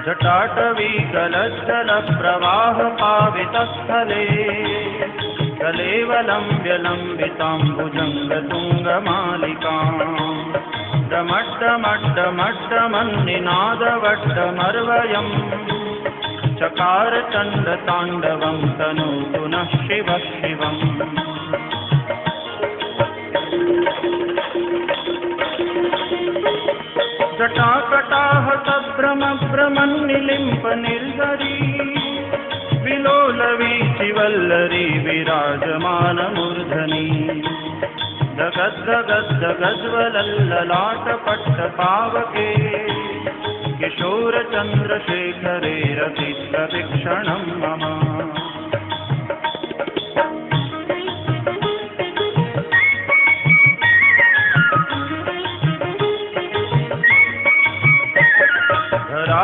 जटाटवी गलज्जलप्रवाहपावितस्थले कलेवलम्ब्यलम्बिताम्बुजङ्गतुङ्गमालिकाम् डमड्डमड्डमड्डमन्निनादवड्डमर्वयम् चकार चण्डताण्डवं तनोतु नः शिवः शिवम्। जटाकटाह सभ्रमभ्रमन्निलिम्पनिर्झरी विलोलवीचिवल्लरी विराजमानमूर्धनि दगद्दगद्दगज्ज्वलल्ललाटपट्टपावके किशोरचन्द्रशेखरे रतिप्रवीक्षणं मम।